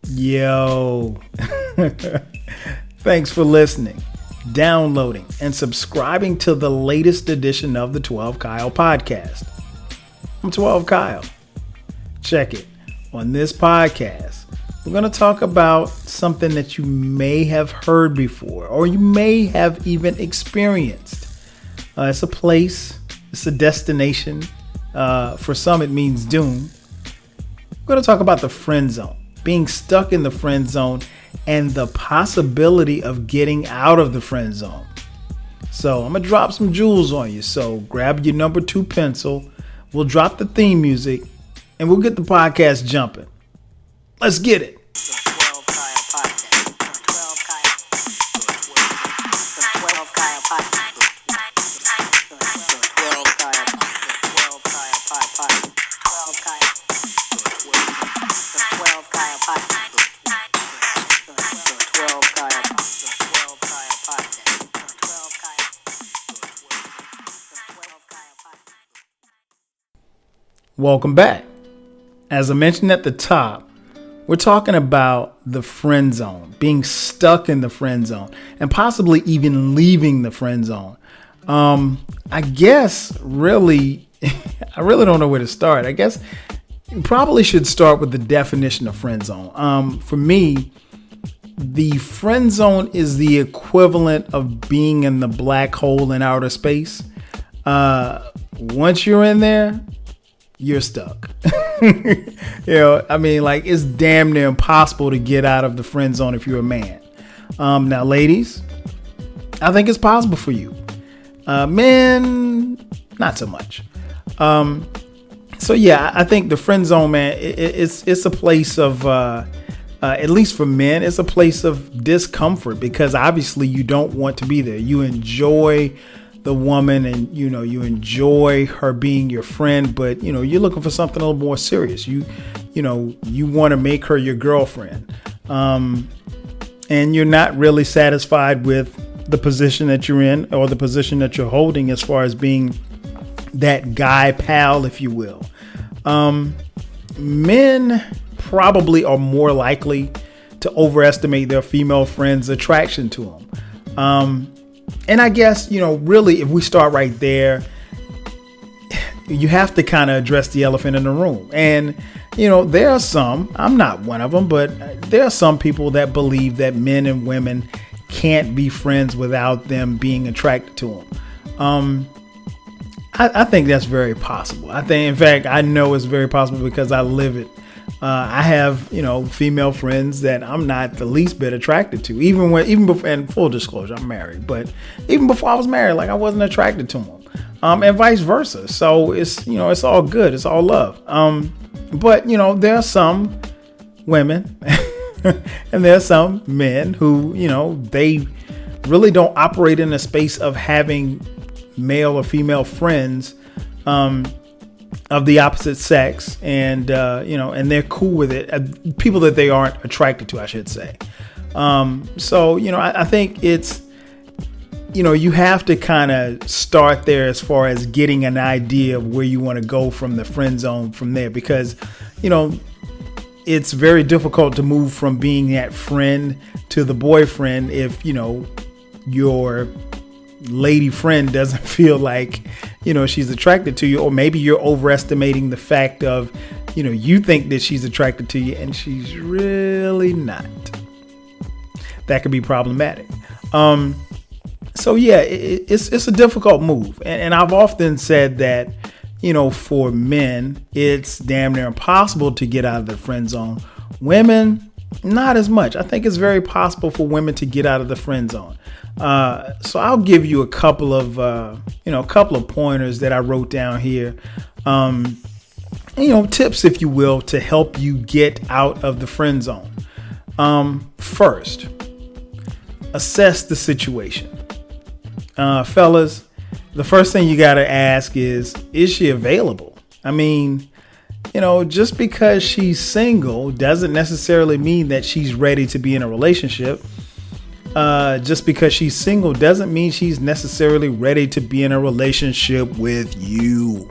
Yo. Thanks for listening, downloading, and subscribing to the latest edition of the 12 Kyle podcast. I'm 12 Kyle. Check it. On this podcast, we're going to talk about something that you may have heard before or you may have even experienced. It's a place, it's a destination. For some, it means doom. We're going to talk about the friend zone, being stuck in the friend zone, and the possibility of getting out of the friend zone. So I'm going to drop some jewels on you. So grab your number 2 pencil. We'll drop the theme music and we'll get the podcast jumping. Let's get it. Welcome back. As I mentioned at the top, we're talking about the friend zone, being stuck in the friend zone, and possibly even leaving the friend zone. I guess really, I really don't know where to start. I guess you probably should start with the definition of friend zone. For me, the friend zone is the equivalent of being in the black hole in outer space. Once you're in there, you're stuck. It's damn near impossible to get out of the friend zone if you're a man. Now, ladies, I think it's possible for you. Men, not so much. I think the friend zone, man, it's a place of, at least for men, it's a place of discomfort because obviously you don't want to be there. You enjoy the woman and you enjoy her being your friend, but you're looking for something a little more serious. You want to make her your girlfriend, and you're not really satisfied with the position that you're in or the position that you're holding as far as being that guy pal, if you will. Men probably are more likely to overestimate their female friend's attraction to them. And I guess, really, if we start right there, you have to kind of address the elephant in the room. And, there are some, I'm not one of them, but there are some people that believe that men and women can't be friends without them being attracted to them. I think that's very possible. In fact, I know it's very possible because I live it. I have, female friends that I'm not the least bit attracted to, even before, and full disclosure, I'm married, but even before I was married, I wasn't attracted to them, and vice versa. So it's, it's all good. It's all love. But there are some women and there are some men who, they really don't operate in a space of having male or female friends, of the opposite sex, and and they're cool with it. People that they aren't attracted to, I should say. I think it's, you have to kind of start there as far as getting an idea of where you want to go from the friend zone from there, because it's very difficult to move from being that friend to the boyfriend if your lady friend doesn't feel like she's attracted to you, or maybe you're overestimating the fact of you think that she's attracted to you and she's really not. That could be problematic. It's a difficult move, and I've often said that for men it's damn near impossible to get out of the friend zone. Women, not as much. I think it's very possible for women to get out of the friend zone. So I'll give you a couple of pointers that I wrote down here. Tips, if you will, to help you get out of the friend zone. First, assess the situation. Fellas, the first thing you got to ask is she available? I mean, just because she's single doesn't necessarily mean that she's ready to be in a relationship. Just because she's single doesn't mean she's necessarily ready to be in a relationship with you.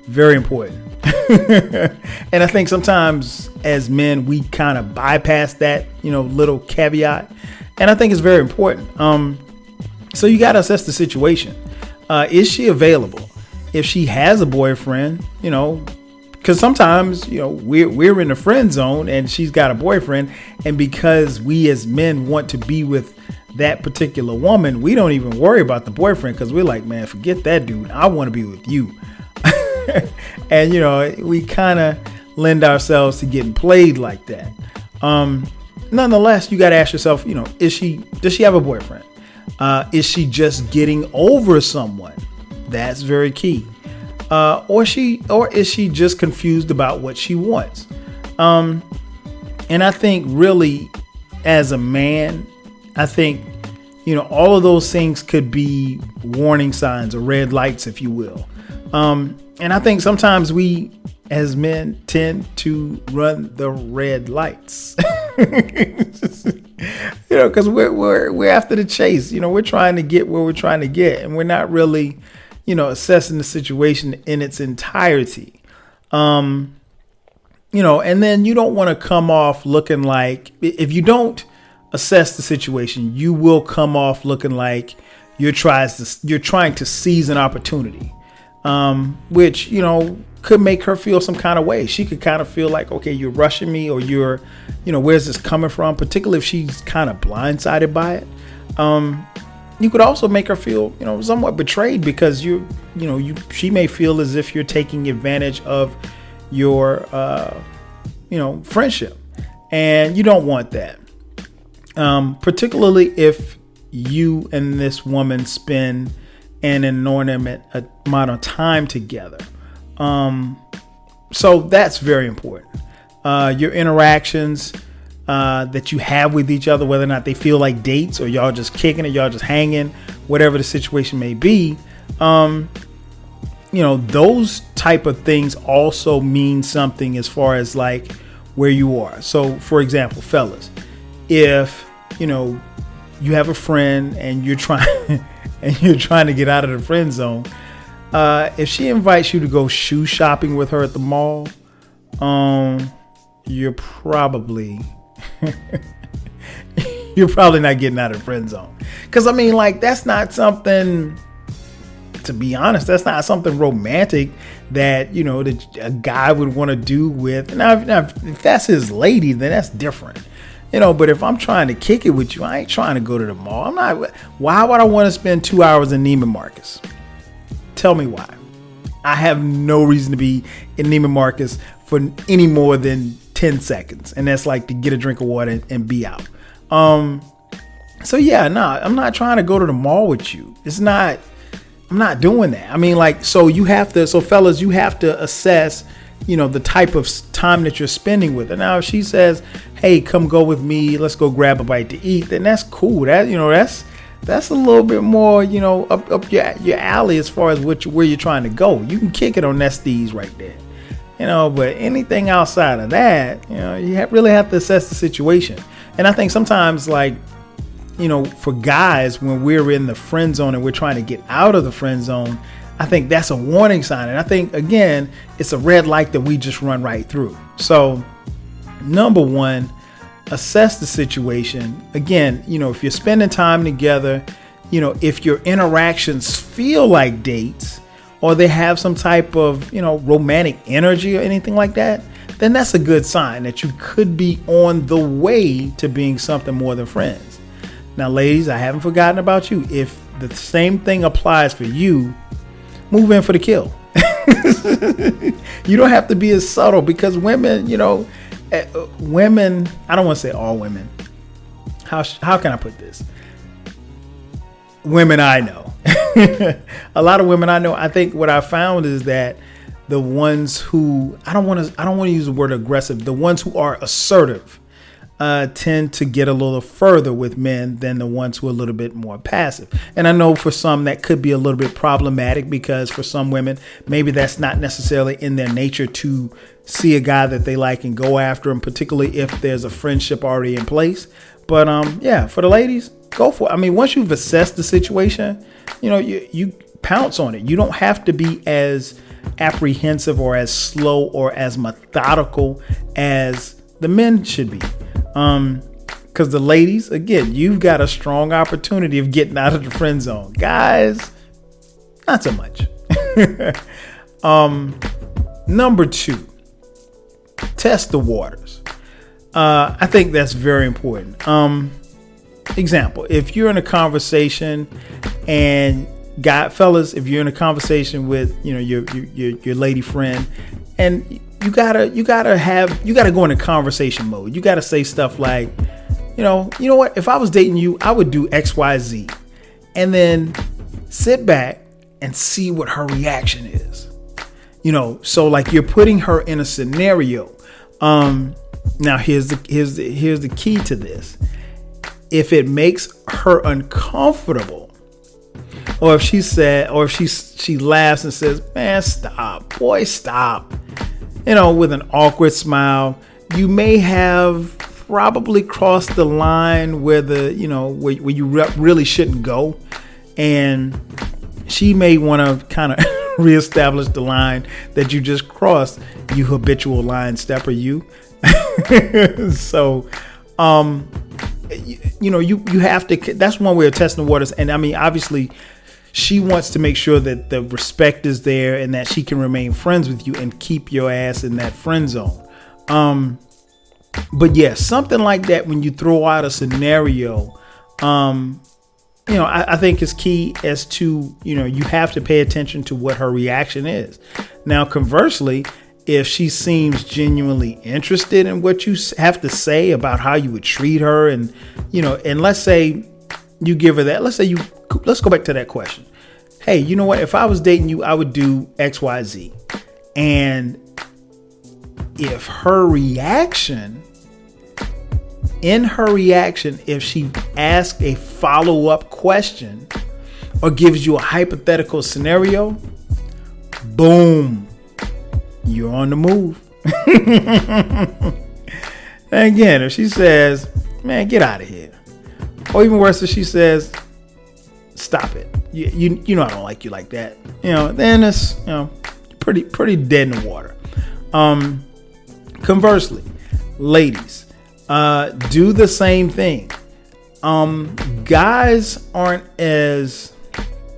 Very important. And I think sometimes as men, we kind of bypass that, little caveat. And I think it's very important. So you got to assess the situation. Is she available? If she has a boyfriend, because sometimes, we're in the friend zone and she's got a boyfriend. And because we as men want to be with that particular woman, we don't even worry about the boyfriend because we're like, man, forget that dude. I want to be with you. And, we kind of lend ourselves to getting played like that. Nonetheless, you got to ask yourself, does she have a boyfriend? Is she just getting over someone? That's very key. Or is she just confused about what she wants? And I think really as a man, I think, all of those things could be warning signs or red lights, if you will. And I think sometimes we as men tend to run the red lights, because we're after the chase. We're trying to get where we're trying to get, and we're not really, assessing the situation in its entirety. And then you don't want to come off looking like, if you don't assess the situation, you will come off looking like you're trying to seize an opportunity. Which, could make her feel some kind of way. She could kind of feel like, okay, you're rushing me, or you're, where's this coming from? Particularly if she's kind of blindsided by it. You could also make her feel, somewhat betrayed because she may feel as if you're taking advantage of your, friendship, and you don't want that. Particularly if you and this woman spend an inordinate amount of time together. So that's very important. Your interactions that you have with each other, whether or not they feel like dates or y'all just kicking it, y'all just hanging, whatever the situation may be. Those type of things also mean something as far as like where you are. So for example, fellas, if, you have a friend and you're trying to get out of the friend zone, if she invites you to go shoe shopping with her at the mall, you're probably not getting out of the friend zone. Because that's not something, to be honest, that's not something romantic that that a guy would want to do with. Now if that's his lady, then that's different. But if I'm trying to kick it with you, I ain't trying to go to the mall. I'm not. Why would I want to spend 2 hours in Neiman Marcus? Tell me why. I have no reason to be in Neiman Marcus for any more than 10 seconds. And that's like to get a drink of water and be out. So yeah, I'm not trying to go to the mall with you. I'm not doing that. So fellas, you have to assess, the type of time that you're spending with her. Now, if she says, hey, come go with me, let's go grab a bite to eat, then that's cool. That's a little bit more, up your alley as far as where you're trying to go. You can kick it on Nestes right there, but anything outside of that, you really have to assess the situation. And I think sometimes for guys, when we're in the friend zone and we're trying to get out of the friend zone, I think that's a warning sign. And I think, again, it's a red light that we just run right through. So number one, assess the situation. Again, if you're spending time together, if your interactions feel like dates or they have some type of, romantic energy or anything like that, then that's a good sign that you could be on the way to being something more than friends. Now, ladies, I haven't forgotten about you. If the same thing applies for you, move in for the kill. You don't have to be as subtle, because women, women, I don't want to say all women. How can I put this? Women I know. A lot of women I know, I think what I found is that the ones who, I don't want to use the word aggressive, the ones who are assertive tend to get a little further with men than the ones who are a little bit more passive. And I know for some that could be a little bit problematic, because for some women, maybe that's not necessarily in their nature to see a guy that they like and go after him, particularly if there's a friendship already in place. But for the ladies, go for it. Once you've assessed the situation, you pounce on it. You don't have to be as apprehensive or as slow or as methodical as the men should be. Because the ladies, again, you've got a strong opportunity of getting out of the friend zone. Guys, not so much. Number 2, test the waters. I think that's very important. Example, if you're in a conversation and fellas, if you're in a conversation with, your lady friend, and you gotta go into conversation mode. You gotta say stuff like, you know what? If I was dating you, I would do X, Y, Z, and then sit back and see what her reaction is. So like you're putting her in a scenario. Now here's the key to this. If it makes her uncomfortable, or if she laughs and says, "Man, stop, boy, stop," with an awkward smile, you may have probably crossed the line where where you really shouldn't go, and she may want to kind of reestablish the line that you just crossed, you habitual line stepper, you. So, you have to. That's one way of testing the waters, and I mean, obviously, she wants to make sure that the respect is there and that she can remain friends with you and keep your ass in that friend zone. But yeah, something like that, when you throw out a scenario, I think it's key as to, you have to pay attention to what her reaction is. Now, conversely, if she seems genuinely interested in what you have to say about how you would treat her, and, and let's say you give her that, let's go back to that question. Hey, you know what? If I was dating you, I would do X, Y, Z. And if if she asks a follow-up question or gives you a hypothetical scenario, boom, you're on the move. And again, if she says, "Man, get out of here," or even worse, if she says, "Stop it, you know I don't like you like that," then it's pretty dead in the water. Conversely, ladies, do the same thing.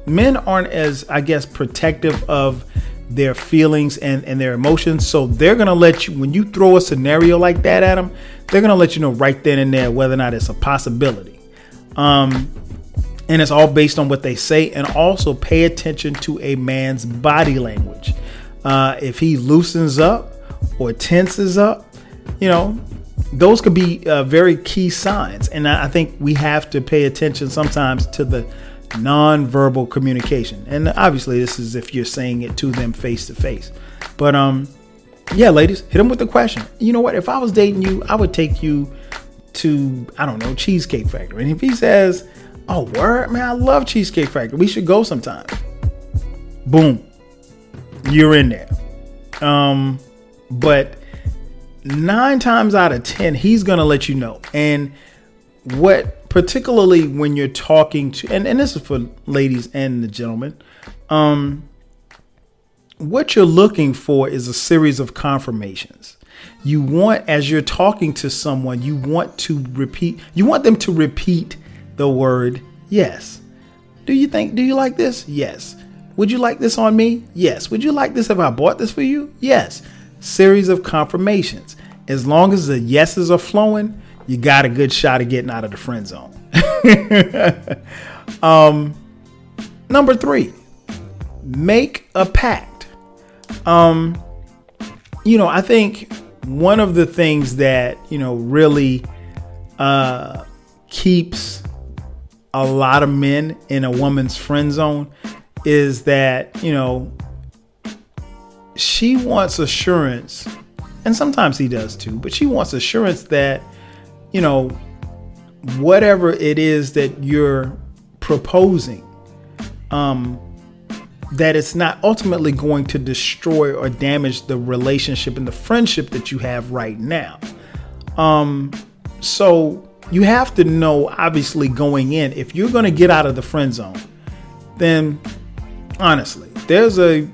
Men aren't as, I guess, protective of their feelings and their emotions. So they're going to let you, when you throw a scenario like that at them, they're going to let you know right then and there whether or not it's a possibility. And it's all based on what they say. And also pay attention to a man's body language. If he loosens up or tenses up, those could be very key signs. And I think we have to pay attention sometimes to the non-verbal communication. And obviously this is if you're saying it to them face to face. But yeah, ladies, hit them with the question. You know what? If I was dating you, I would take you to, I don't know, Cheesecake Factory. And if he says, "Oh, word, man, I love Cheesecake Factory, we should go sometime," boom, you're in there. But 9 times out of 10, he's going to let you know. And particularly when you're talking to, and this is for ladies and the gentlemen, what you're looking for is a series of confirmations. You want, as you're talking to someone, you want them to repeat the word yes. Do you like this? Yes. Would you like this on me? Yes. Would you like this if I bought this for you? Yes. Series of confirmations. As long as the yeses are flowing, you got a good shot of getting out of the friend zone. Number 3, make a pact. I think one of the things that, really keeps a lot of men in a woman's friend zone is that, she wants assurance, and sometimes he does too, but she wants assurance that, whatever it is that you're proposing, that it's not ultimately going to destroy or damage the relationship and the friendship that you have right now. So you have to know, obviously, going in, if you're going to get out of the friend zone, then honestly, there's a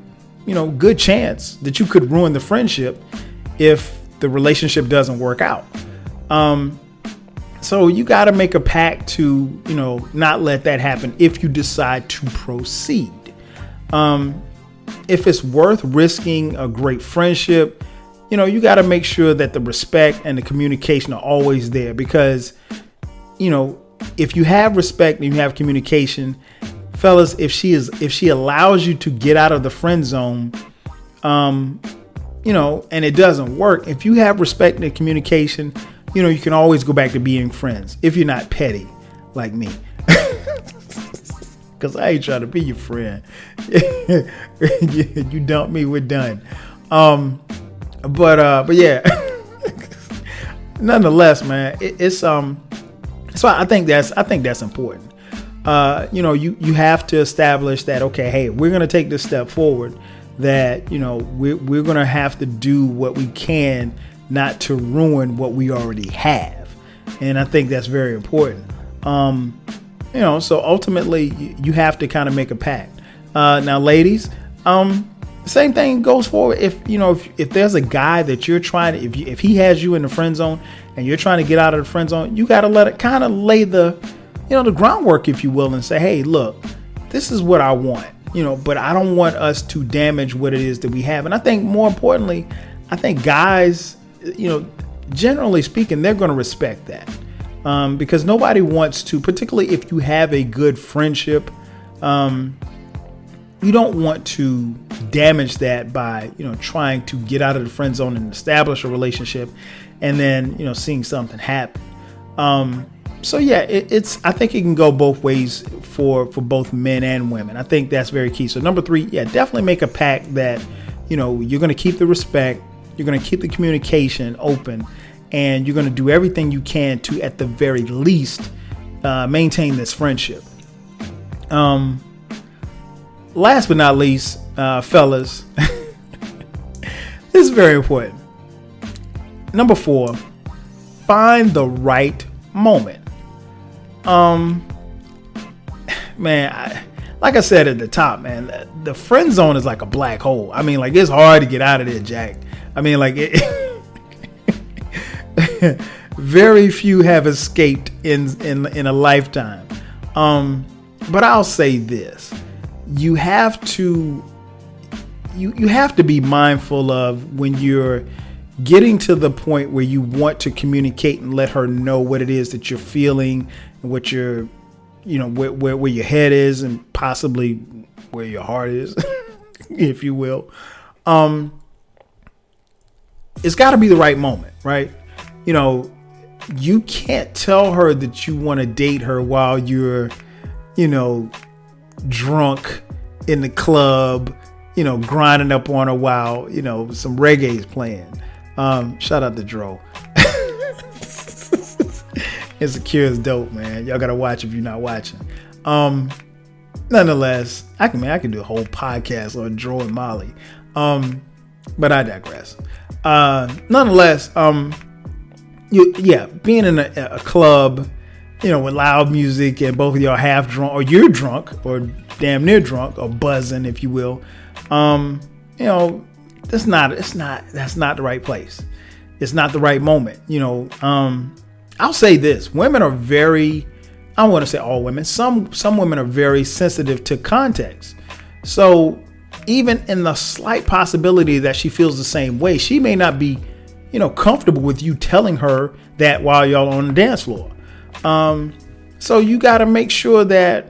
good chance that you could ruin the friendship if the relationship doesn't work out. So you got to make a pact to, not let that happen if you decide to proceed. If it's worth risking a great friendship, you got to make sure that the respect and the communication are always there, because, if you have respect and you have communication, fellas, if she allows you to get out of the friend zone, and it doesn't work, if you have respect and communication, you can always go back to being friends if you're not petty like me. Because I ain't trying to be your friend. You dump me, we're done. But yeah. Nonetheless, man, it's so I think that's important. You have to establish that, okay, hey, we're gonna take this step forward, that we're gonna have to do what we can not to ruin what we already have. And I think that's very important. So ultimately you have to kind of make a pact. Now, ladies, same thing goes forward. If there's a guy that you're trying to, if he has you in the friend zone and you're trying to get out of the friend zone, you got to let it kind of lay the groundwork, if you will, and say, hey, look, this is what I want, but I don't want us to damage what it is that we have. And I think more importantly, guys, generally speaking, they're going to respect that. Because nobody wants to, particularly if you have a good friendship, you don't want to damage that by, trying to get out of the friend zone and establish a relationship and then, seeing something happen. So yeah, I think it can go both ways for both men and women. I think that's very key. So number 3, yeah, definitely make a pact that, you're going to keep the respect, you're going to keep the communication open, and you're going to do everything you can to, at the very least, maintain this friendship. Last but not least, fellas, this is very important. Number 4, find the right moment. Man, like I said at the top, man, the friend zone is like a black hole. I mean, like, it's hard to get out of there, Jack. I mean, like, very few have escaped in a lifetime. But I'll say this: you have to be mindful of when you're getting to the point where you want to communicate and let her know what it is that you're feeling and what you're, where your head is and possibly where your heart is, if you will. It's got to be the right moment, right? You can't tell her that you want to date her while you're, drunk in the club, grinding up on her while, some reggae is playing. Shout out to Dro. Insecure is dope, man. Y'all gotta watch if you're not watching. Nonetheless, I can do a whole podcast on Dro and Molly. But I digress. Nonetheless, being in a club, with loud music and both of y'all half drunk, or you're drunk, or damn near drunk, or buzzing, if you will. That's not the right place. It's not the right moment. I'll say this: women are very, I don't want to say all women. Some women are very sensitive to context. So even in the slight possibility that she feels the same way, she may not be, comfortable with you telling her that while y'all on the dance floor. So you got to make sure that,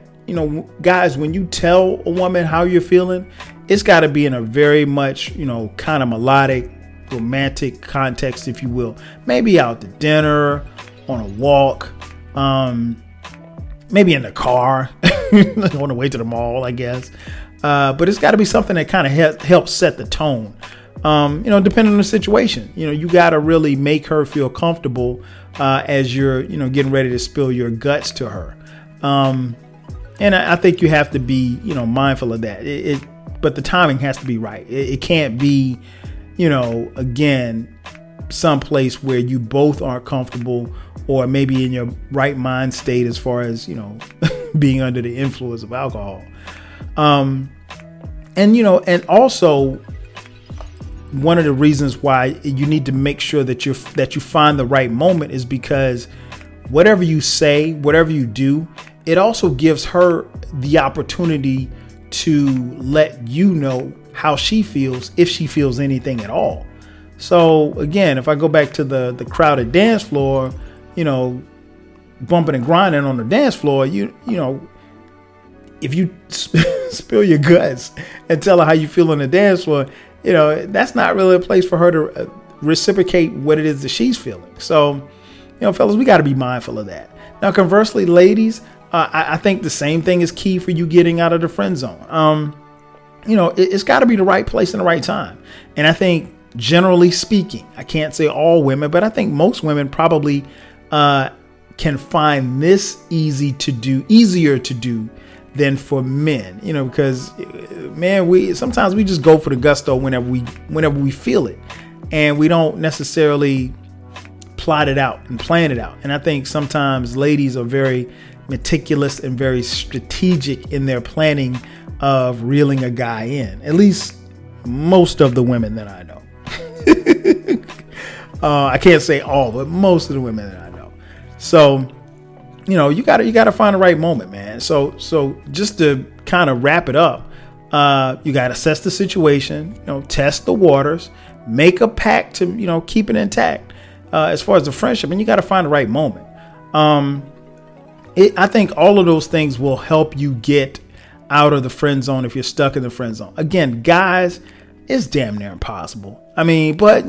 guys, when you tell a woman how you're feeling, it's got to be in a very much, kind of melodic, romantic context, if you will. Maybe out to dinner, on a walk, maybe in the car, on the way to the mall, I guess. But it's got to be something that kind of helps set the tone. Depending on the situation, you got to really make her feel comfortable as you're, getting ready to spill your guts to her. And I think you have to be, mindful of that. But the timing has to be right. It can't be, again, someplace where you both aren't comfortable or maybe in your right mind state as far as, being under the influence of alcohol. And, and also one of the reasons why you need to make sure that you find the right moment is because whatever you say, whatever you do, it also gives her the opportunity to let you know how she feels, if she feels anything at all. So again, if I go back to the crowded dance floor, bumping and grinding on the dance floor, if you spill your guts and tell her how you feel on the dance floor, that's not really a place for her to reciprocate what it is that she's feeling. So, fellas, we got to be mindful of that. Now, conversely, ladies, I think the same thing is key for you getting out of the friend zone. It's got to be the right place and the right time. And I think, generally speaking, I can't say all women, but I think most women probably can find this easier to do than for men, because man, sometimes we just go for the gusto whenever we feel it, and we don't necessarily plot it out and plan it out. And I think sometimes ladies are very meticulous and very strategic in their planning of reeling a guy in. At least most of the women that I know. I can't say all, but most of the women that I know. So, you gotta find the right moment, man. So just to kind of wrap it up, you gotta assess the situation, test the waters, make a pact to, keep it intact. As far as the friendship, and you gotta find the right moment. I think all of those things will help you get out of the friend zone if you're stuck in the friend zone. Again, guys, it's damn near impossible. I mean, but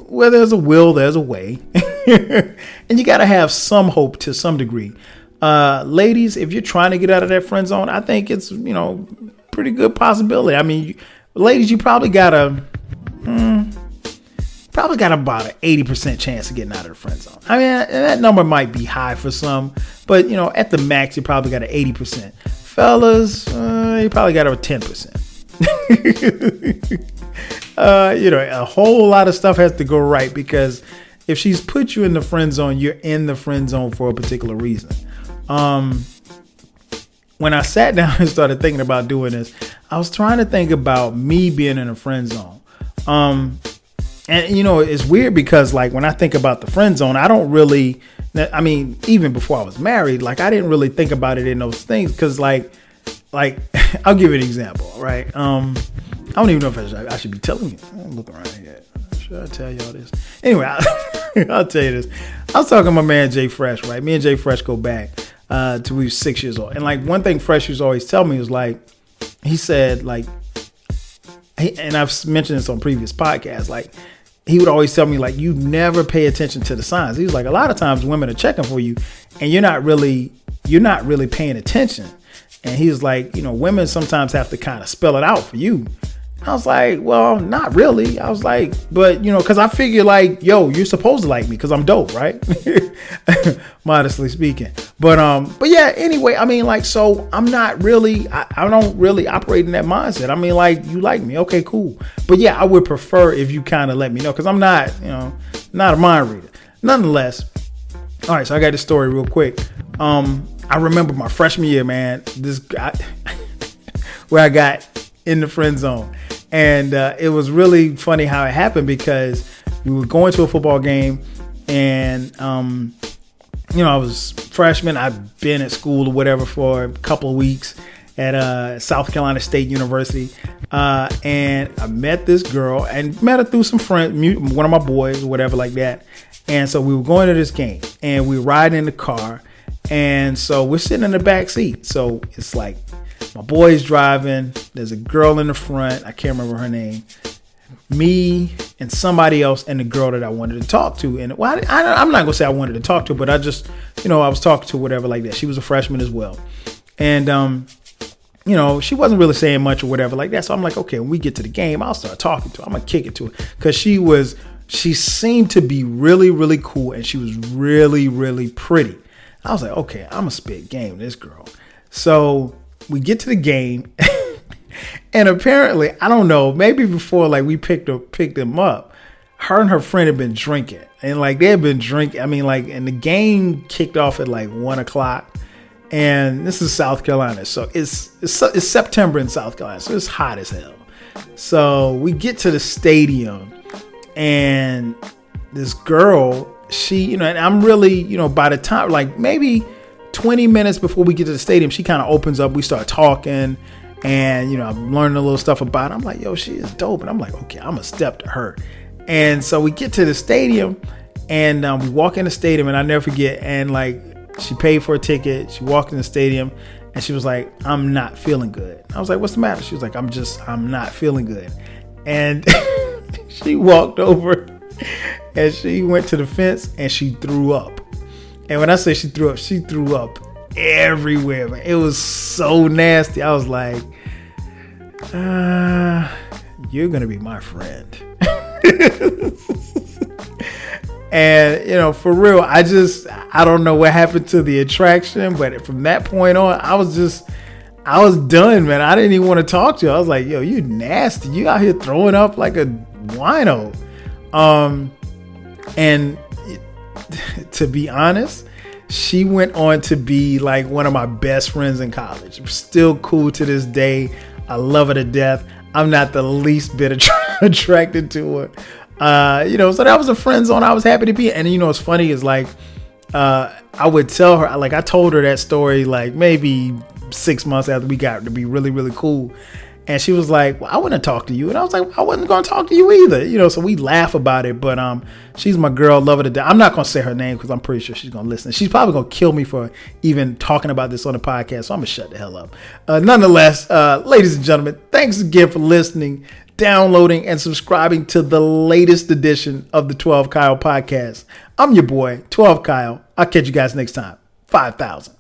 where there's a will, there's a way. And you got to have some hope to some degree. Ladies, if you're trying to get out of that friend zone, I think it's, pretty good possibility. I mean, ladies, you probably got about an 80% chance of getting out of the friend zone. I mean, that number might be high for some, but at the max, you probably got an 80%. Fellas, you probably got a 10%. A whole lot of stuff has to go right, because if she's put you in the friend zone, you're in the friend zone for a particular reason. When I sat down and started thinking about doing this, I was trying to think about me being in a friend zone. And it's weird because when I think about the friend zone, I don't really, even before I was married, I didn't really think about it in those things. Cause like I'll give you an example, right? I don't even know if I should be telling you. I'm looking around here. Should I tell y'all this? Anyway, I'll tell you this. I was talking to my man Jay Fresh, right? Me and Jay Fresh go back to we were 6 years old. And one thing Fresh used to always tell me was he said and I've mentioned this on previous podcasts, he would always tell me you never pay attention to the signs. He was a lot of times women are checking for you and you're not really paying attention. And he was women sometimes have to kind of spell it out for you. I was like, well, not really. I was like, but because I figure you're supposed to like me because I'm dope, right? Modestly speaking. But yeah, anyway, so I'm not really, I don't really operate in that mindset. You like me. Okay, cool. But yeah, I would prefer if you kind of let me know, because I'm not, not a mind reader. Nonetheless. All right. So I got this story real quick. I remember my freshman year, man, this guy where I got in the friend zone. And it was really funny how it happened, because we were going to a football game and, I was freshman. I've been at school or whatever for a couple of weeks at South Carolina State University. And I met this girl and met her through some friends, one of my boys or whatever like that. And so we were going to this game and we were riding in the car. And so we're sitting in the back seat. So it's my boy's driving. There's a girl in the front. I can't remember her name. Me and somebody else and the girl that I wanted to talk to. And I'm not going to say I wanted to talk to, but I just, I was talking to her, whatever like that. She was a freshman as well. And, she wasn't really saying much or whatever like that. So I'm like, okay, when we get to the game, I'll start talking to her. I'm going to kick it to her. Because she seemed to be really, really cool. And she was really, really pretty. I was like, okay, I'm going to spit game with this girl. So we get to the game. And apparently, I don't know, maybe before we picked them up, her and her friend had been drinking. And they had been drinking. And the game kicked off at 1:00. And this is South Carolina. So it's September in South Carolina. So it's hot as hell. So we get to the stadium and this girl, she, and I'm really, by the time, like maybe 20 minutes before we get to the stadium, she kind of opens up. We start talking and, I'm learning a little stuff about her. I'm like, yo, she is dope. And I'm like, okay, I'm going to step to her. And so we get to the stadium and we walk in the stadium and I never forget. And like, she paid for a ticket. She walked in the stadium and she was like, I'm not feeling good. I was like, what's the matter? She was like, I'm not feeling good. And she walked over and she went to the fence and she threw up. And when I say she threw up everywhere, man. It was so nasty. I was like, you're going to be my friend. And, for real, I don't know what happened to the attraction, but from that point on, I was done, man. I didn't even want to talk to her. I was like, yo, you nasty. You out here throwing up like a wino. And to be honest, she went on to be like one of my best friends in college. Still cool to this day. I love her to death. I'm not the least bit attracted to her. So that was a friend zone I was happy to be in. And what's funny is like, I would tell her, like I told her that story, like maybe 6 months after we got to be really, really cool. And she was like, well, I wouldn't talk to you. And I was like, I wasn't going to talk to you either. So we laugh about it, but, she's my girl, love her to death. I'm not going to say her name because I'm pretty sure she's going to listen. She's probably going to kill me for even talking about this on the podcast. So I'm going to shut the hell up. Nonetheless, ladies and gentlemen, thanks again for listening, downloading, and subscribing to the latest edition of the 12 Kyle podcast. I'm your boy, 12 Kyle. I'll catch you guys next time. 5,000.